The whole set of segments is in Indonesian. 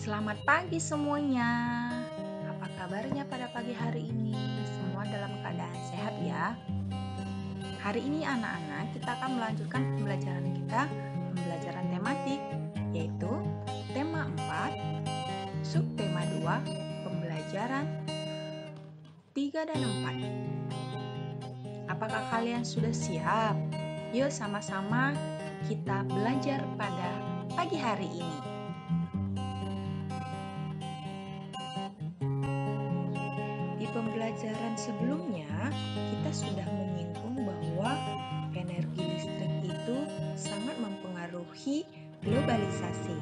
Selamat pagi semuanya. Apa kabarnya pada pagi hari ini? Semua dalam keadaan sehat ya. Hari ini anak-anak kita akan melanjutkan pembelajaran kita, pembelajaran tematik, yaitu tema 4, subtema 2, pembelajaran 3 dan 4. Apakah kalian sudah siap? Yuk sama-sama kita belajar pada pagi hari ini. Di pembelajaran sebelumnya, kita sudah menyinggung bahwa energi listrik itu sangat mempengaruhi globalisasi.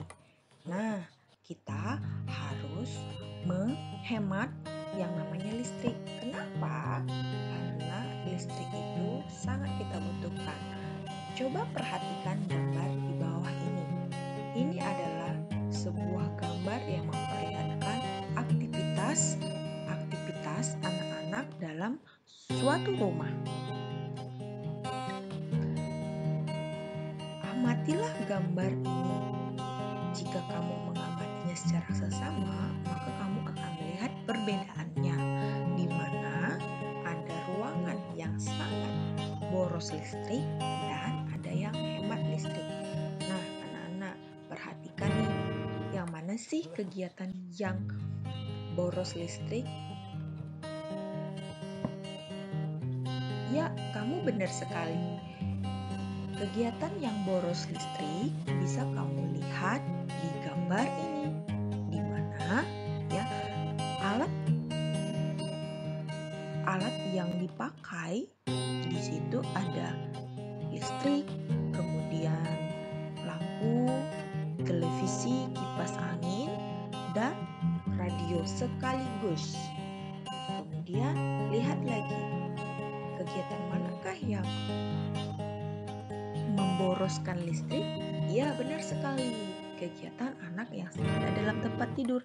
Nah, kita harus menghemat yang namanya listrik. Kenapa? Karena listrik itu sangat kita butuhkan. Coba perhatikan gambar di bawah ini. Ini adalah sebuah gambar yang memperlihatkan aktivitas anak-anak dalam suatu rumah. Amatilah gambar ini. Jika kamu mengamatinya secara seksama, maka kamu akan melihat perbedaannya, di mana ada ruangan yang sangat boros listrik dan ada yang hemat listrik. Nah, anak-anak, perhatikan nih, yang mana sih kegiatan yang boros listrik? Ya, kamu benar sekali. Kegiatan yang boros listrik bisa kamu lihat di gambar ini, di mana ya alat yang dipakai di situ ada listrik, kemudian lampu, televisi, kipas angin, dan radio sekaligus. Kemudian lihat lagi, kegiatan manakah yang memboroskan listrik? Ya, benar sekali. Kegiatan anak yang ada dalam tempat tidur,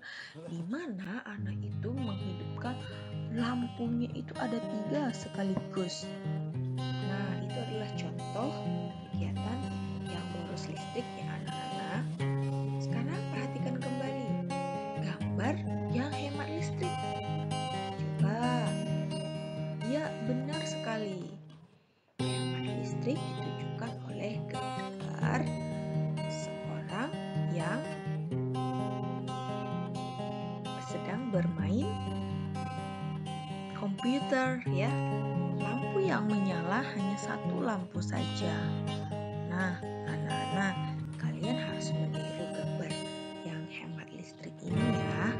di mana anak itu menghidupkan lampunya itu ada 3 sekaligus. Nah, itu adalah contoh kegiatan yang boros listrik ya anak-anak. Sekarang perhatikan kembali gambar yang hemat listrik. Coba. Ya, benar sekali. Hemat listrik ditunjukkan oleh gambar seorang yang sedang bermain komputer ya. Lampu yang menyala hanya satu lampu saja. Nah, anak-anak, kalian harus meniru gambar yang hemat listrik ini ya.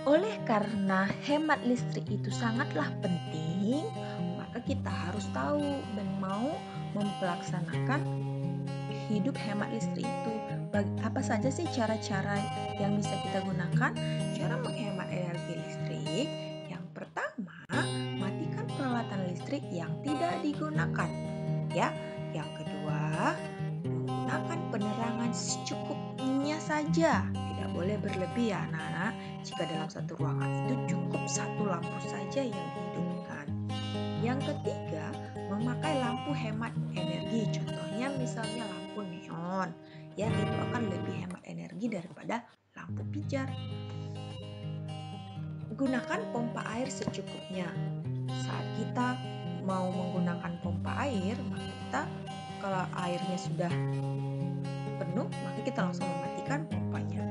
Oleh karena hemat listrik itu sangatlah penting, maka kita harus tahu dan mau mempelaksanakan hidup hemat listrik itu. Apa saja sih cara-cara yang bisa kita gunakan? Cara menghemat energi listrik, yang pertama, matikan peralatan listrik yang tidak digunakan. Ya, yang kedua, menggunakan penerangan secukupnya saja. Tidak boleh berlebih ya anak-anak. Jika dalam satu ruangan itu cukup satu lampu saja yang dihidupkan. Yang ketiga, memakai lampu hemat energi. Contohnya misalnya lampu neon. Ya, itu akan lebih hemat energi daripada lampu pijar. Gunakan pompa air secukupnya. Saat kita mau menggunakan pompa air, maka kita kalau airnya sudah penuh, maka kita langsung mematikan pompanya.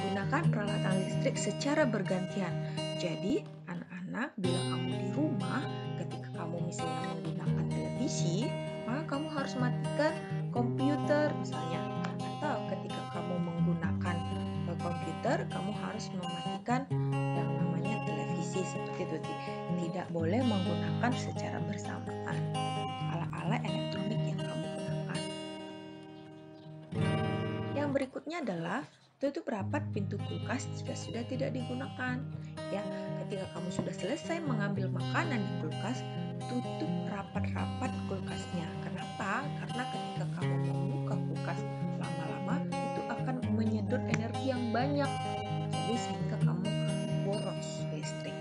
Gunakan peralatan listrik secara bergantian. Jadi, anak-anak, bila kamu di rumah, ketika kamu misalnya menggunakan televisi, maka kamu harus matikan komputer misalnya. Atau ketika kamu menggunakan komputer, kamu harus mematikan yang namanya televisi seperti itu. Tidak boleh menggunakan secara bersamaan alat-alat elektronik yang kamu gunakan. Yang berikutnya adalah tutup rapat pintu kulkas jika sudah tidak digunakan. Ya, ketika kamu sudah selesai mengambil makanan di kulkas, tutup rapat-rapat kulkasnya. Kenapa? Karena ketika kamu membuka kulkas lama-lama, itu akan menyedot energi yang banyak. Jadi sehingga kamu boros listrik.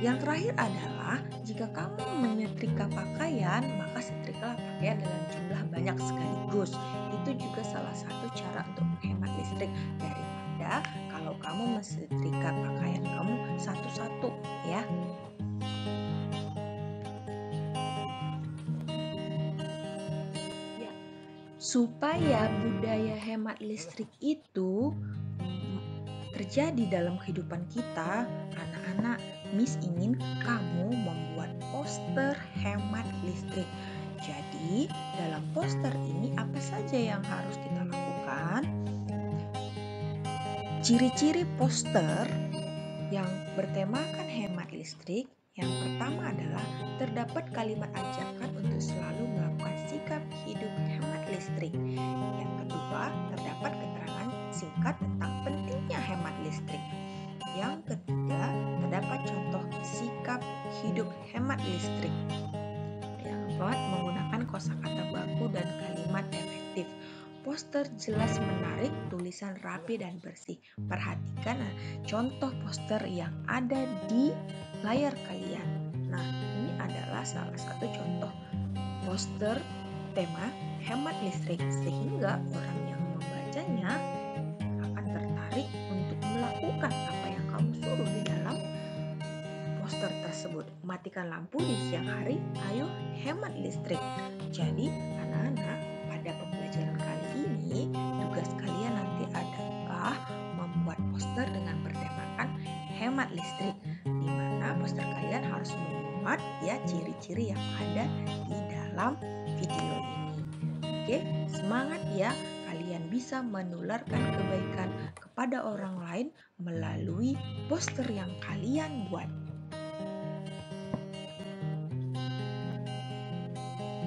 Yang terakhir adalah Jika kamu menyetrika pakaian, maka setrikalah pakaian dalam jumlah banyak sekaligus. Itu juga salah satu cara untuk menghemat listrik daripada kalau kamu mensetrika pakaian kamu satu-satu ya. Ya, supaya budaya hemat listrik itu terjadi dalam kehidupan kita, anak-anak, Miss ingin kamu membuat poster hemat listrik. Jadi, dalam poster ini apa saja yang harus kita lakukan? Ciri-ciri poster yang bertemakan hemat listrik, yang pertama adalah terdapat kalimat ajakan untuk selalu melakukan sikap hidup hemat listrik. Yang kedua, terdapat keterangan singkat tentang pentingnya hemat listrik. Yang ketiga, terdapat contoh sikap hidup hemat listrik. Yang keempat, menggunakan kosakata baku dan kalimat efektif. Poster jelas menarik, tulisan rapi dan bersih. Perhatikan contoh poster yang ada di layar kalian. Nah, ini adalah salah satu contoh poster tema hemat listrik, sehingga orang yang membacanya akan tertarik untuk melakukan apa yang kamu suruh di dalam poster tersebut. Matikan lampu di siang hari, ayo hemat listrik. Jadi, anak-anak, pada pembelajaran kali ini, tugas kalian nanti adalah membuat poster dengan bertemakan hemat listrik, di mana poster kalian harus memuat ya ciri-ciri yang ada di dalam video ini. Oke, semangat ya, kalian bisa menularkan kebaikan kepada orang lain melalui poster yang kalian buat.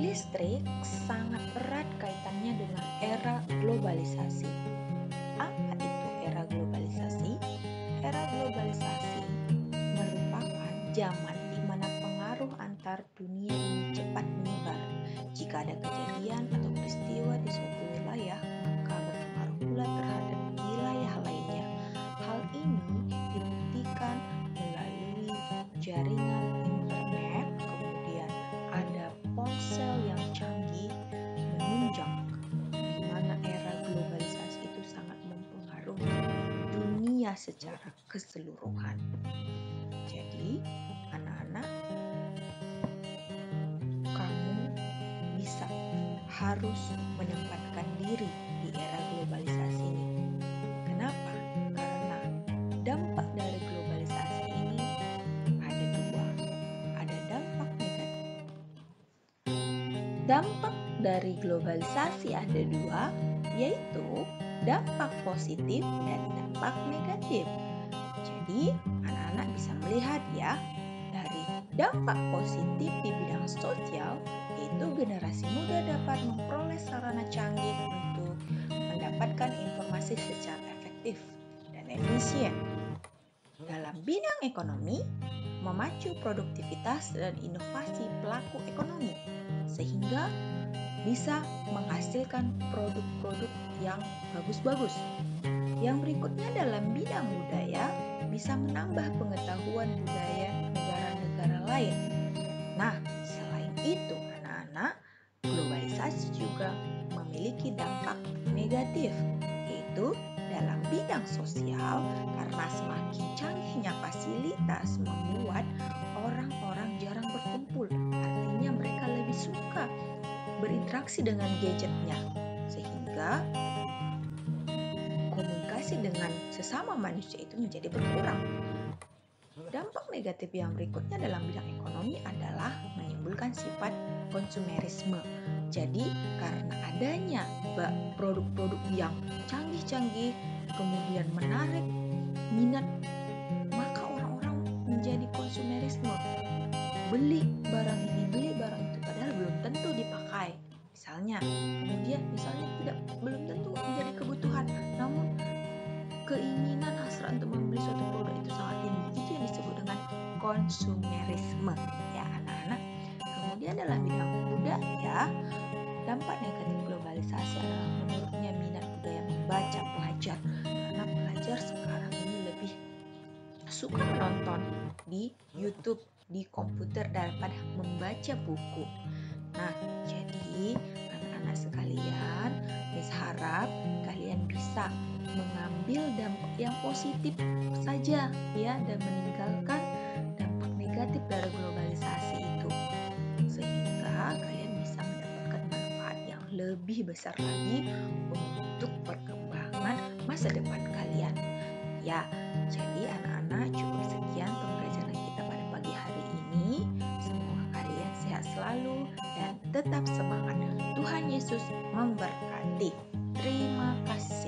Listrik sangat erat kaitannya dengan era globalisasi. Apa itu era globalisasi? Era globalisasi merupakan zaman di mana pengaruh antar dunia ini cepat menyebar. Jika ada kejadian atau peristiwa di suatu wilayah, maka berpengaruh pula terhadap wilayah lainnya. Hal ini dibuktikan melalui jaringan internet, kemudian ada ponsel yang canggih menunjang, di mana era globalisasi itu sangat mempengaruhi dunia secara keseluruhan. Jadi, anak-anak, kamu bisa harus menempatkan diri di era globalisasi ini. Kenapa? Karena dampak dari globalisasi ini ada dua. Ada dampak negatif. Dampak dari globalisasi ada dua, yaitu dampak positif dan dampak negatif. Jadi, anak-anak bisa melihat ya, dari dampak positif di bidang sosial, yaitu generasi muda dapat memperoleh sarana canggih untuk mendapatkan informasi secara efektif dan efisien. Dalam bidang ekonomi, memacu produktivitas dan inovasi pelaku ekonomi, sehingga bisa menghasilkan produk-produk yang bagus-bagus. Yang berikutnya dalam bidang budaya, bisa menambah pengetahuan budaya negara-negara lain. Nah, selain itu anak-anak, globalisasi juga memiliki dampak negatif, yaitu dalam bidang sosial, karena semakin canggihnya fasilitas membuat orang-orang jarang berkumpul. Artinya mereka lebih suka berinteraksi dengan gadgetnya, sehingga komunikasi dengan sesama manusia itu menjadi berkurang. Dampak negatif yang berikutnya dalam bidang ekonomi adalah menimbulkan sifat konsumerisme. Jadi, karena adanya produk-produk yang canggih-canggih, kemudian menarik minat, maka orang-orang menjadi konsumerisme. Beli barang ini, beli barang itu, padahal belum tentu dipakai. Misalnya belum tentu menjadi kebutuhan, namun keinginan hasrat untuk membeli suatu produk itu sangat tinggi. Itu yang disebut dengan konsumerisme ya anak-anak. Kemudian dalam bidang budaya, dampak negatif globalisasi adalah menurunnya minat budaya membaca pelajar, karena pelajar sekarang ini lebih suka menonton di YouTube di komputer daripada membaca buku. Nah, jadi anak-anak sekalian, Miss harap kalian bisa mengambil dampak yang positif saja ya dan meninggalkan dampak negatif dari globalisasi itu. Sehingga kalian bisa mendapatkan manfaat yang lebih besar lagi untuk perkembangan masa depan kalian. Ya, jadi anak-anak cukup sekian pembelajaran kita pada pagi hari ini. Semoga kalian sehat selalu dan tetap semangat. Tuhan Yesus memberkati. Terima kasih.